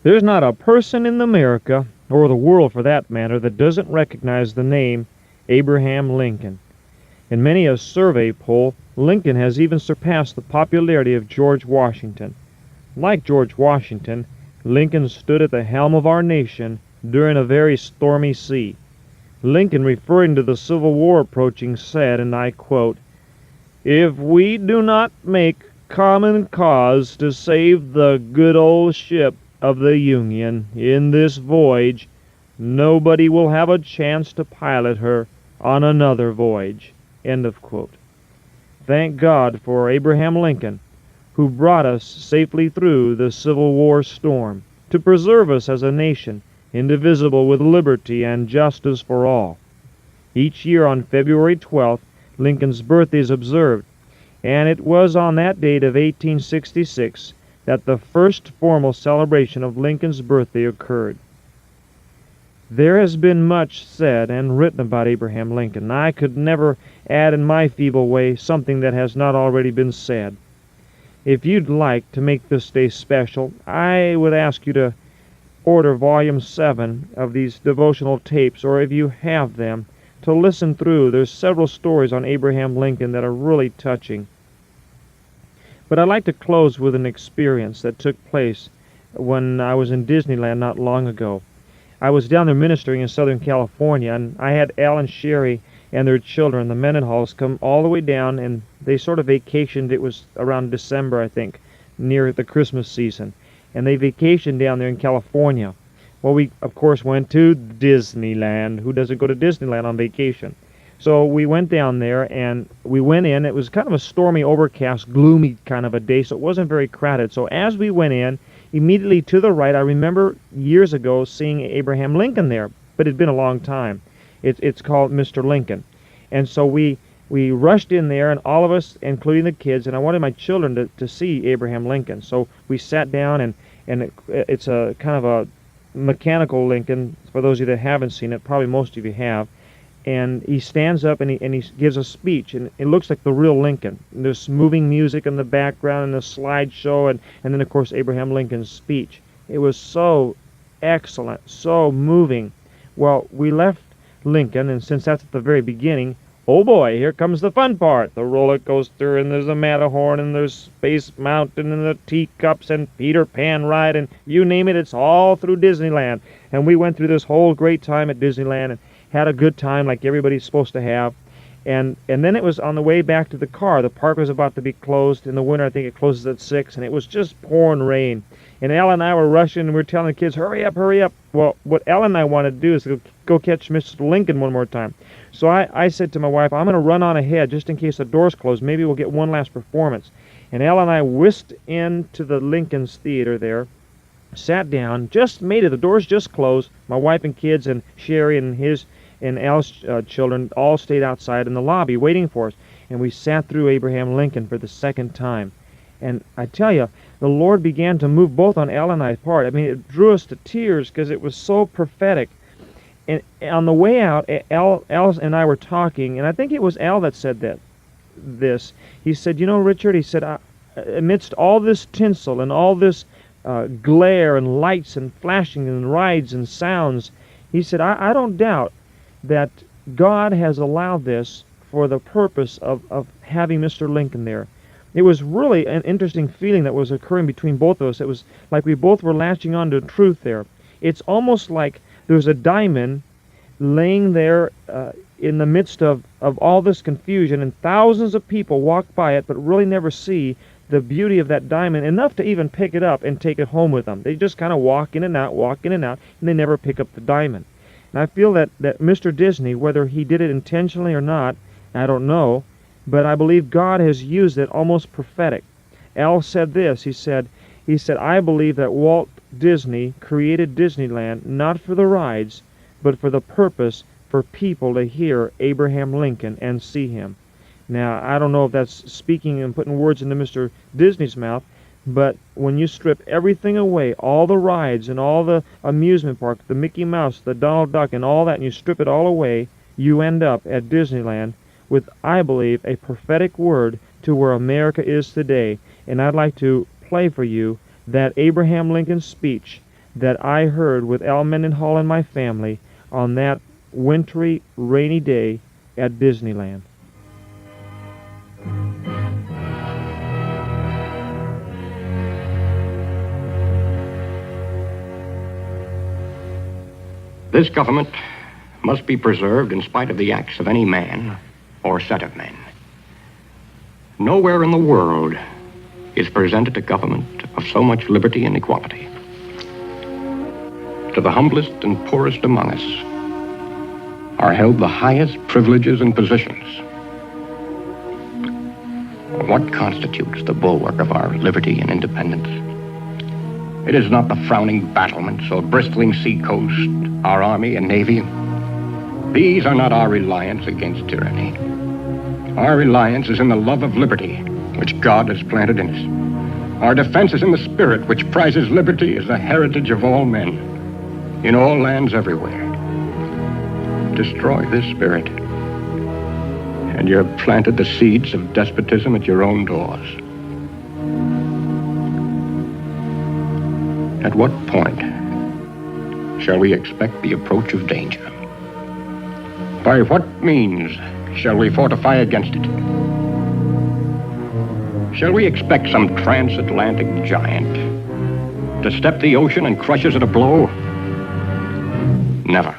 There's not a person in America, or the world for that matter, that doesn't recognize the name Abraham Lincoln. In many a survey poll, Lincoln has even surpassed the popularity of George Washington. Like George Washington, Lincoln stood at the helm of our nation during a very stormy sea. Lincoln, referring to the Civil War approaching, said, and I quote, "If we do not make common cause to save the good old ship of the Union in this voyage, nobody will have a chance to pilot her on another voyage." End of quote. Thank God for Abraham Lincoln, who brought us safely through the Civil War storm to preserve us as a nation indivisible with liberty and justice for all. Each year on February 12th, Lincoln's birthday is observed, and it was on that date of 1866 that the first formal celebration of Lincoln's birthday occurred. There has been much said and written about Abraham Lincoln. I could never add in my feeble way something that has not already been said. If you'd like to make this day special, I would ask you to order volume 7 of these devotional tapes, or if you have them, to listen through. There's several stories on Abraham Lincoln that are really touching. But I'd like to close with an experience that took place when I was in Disneyland not long ago. I was down there ministering in Southern California, and I had Al and Sherry and their children, the Mendenhalls, come all the way down, and they sort of vacationed. It was around December, I think, near the Christmas season. And they vacationed down there in California. Well, we, of course, went to Disneyland. Who doesn't go to Disneyland on vacation? So we went down there, and we went in. It was kind of a stormy, overcast, gloomy kind of a day, so it wasn't very crowded. So as we went in, immediately to the right, I remember years ago seeing Abraham Lincoln there, but it had been a long time. It's called Mr. Lincoln. And so we rushed in there, and all of us, including the kids, and I wanted my children to see Abraham Lincoln. So we sat down, and it's a kind of a mechanical Lincoln. For those of you that haven't seen it, probably most of you have. And he stands up and he gives a speech, and it looks like the real Lincoln. And there's moving music in the background and a slideshow, and then, of course, Abraham Lincoln's speech. It was so excellent, so moving. Well, we left Lincoln, and since that's at the very beginning, oh boy, here comes the fun part. The roller coaster, and there's a Matterhorn, and there's Space Mountain, and the teacups, and Peter Pan ride, and you name it, it's all through Disneyland. And we went through this whole great time at Disneyland and had a good time like everybody's supposed to have. And then it was on the way back to the car. The park was about to be closed. In the winter, I think it closes at 6, and it was just pouring rain. And Al and I were rushing, and we were telling the kids, hurry up, hurry up. Well, what Al and I wanted to do is go catch Mr. Lincoln one more time. So I said to my wife, I'm going to run on ahead just in case the doors close. Maybe we'll get one last performance. And Al and I whisked into the Lincoln's Theater there, sat down, just made it. The doors just closed. My wife and kids and Sherry and Al's children all stayed outside in the lobby waiting for us. And we sat through Abraham Lincoln for the second time. And I tell you, the Lord began to move both on Al and I's part. I mean, it drew us to tears because it was so prophetic. And on the way out, Al and I were talking, and I think it was Al that said this. He said, you know, Richard, he said, amidst all this tinsel and all this glare and lights and flashing and rides and sounds, he said, I don't doubt that God has allowed this for the purpose of having Mr. Lincoln there. It was really an interesting feeling that was occurring between both of us. It was like we both were latching on to truth there. It's almost like there's a diamond laying there in the midst of all this confusion, and thousands of people walk by it but really never see the beauty of that diamond enough to even pick it up and take it home with them. They just kind of walk in and out, and they never pick up the diamond. And I feel that Mr. Disney, whether he did it intentionally or not, I don't know, but I believe God has used it almost prophetic. Al said this, he said, I believe that Walt Disney created Disneyland not for the rides, but for the purpose for people to hear Abraham Lincoln and see him. Now, I don't know if that's speaking and putting words into Mr. Disney's mouth, but when you strip everything away, all the rides and all the amusement park, the Mickey Mouse, the Donald Duck, and all that, and you strip it all away, you end up at Disneyland with, I believe, a prophetic word to where America is today. And I'd like to play for you that Abraham Lincoln speech that I heard with Al Mendenhall and my family on that wintry, rainy day at Disneyland. This government must be preserved in spite of the acts of any man or set of men. Nowhere in the world is presented a government of so much liberty and equality. To the humblest and poorest among us are held the highest privileges and positions. What constitutes the bulwark of our liberty and independence? It is not the frowning battlements or bristling seacoast, our army and navy. These are not our reliance against tyranny. Our reliance is in the love of liberty, which God has planted in us. Our defense is in the spirit which prizes liberty as the heritage of all men, in all lands everywhere. Destroy this spirit, and you have planted the seeds of despotism at your own doors. At what point shall we expect the approach of danger? By what means shall we fortify against it? Shall we expect some transatlantic giant to step the ocean and crush us at a blow? Never.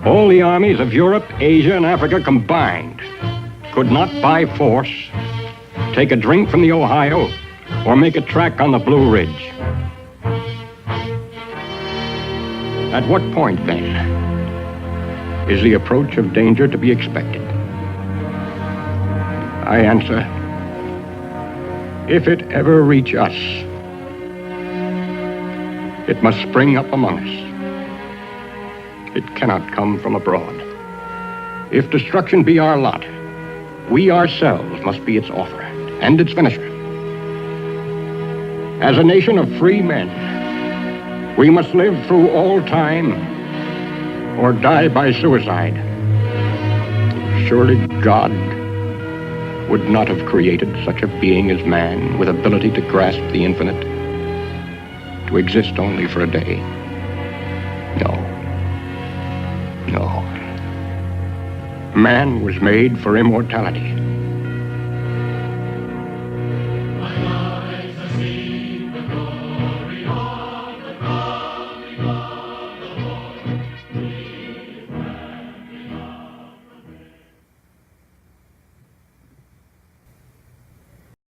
All the armies of Europe, Asia, and Africa combined could not by force take a drink from the Ohio or make a track on the Blue Ridge. At what point, then, is the approach of danger to be expected? I answer, if it ever reach us, it must spring up among us. It cannot come from abroad. If destruction be our lot, we ourselves must be its author and its finisher. As a nation of free men, we must live through all time or die by suicide. Surely God would not have created such a being as man with ability to grasp the infinite, to exist only for a day. No. No. Man was made for immortality.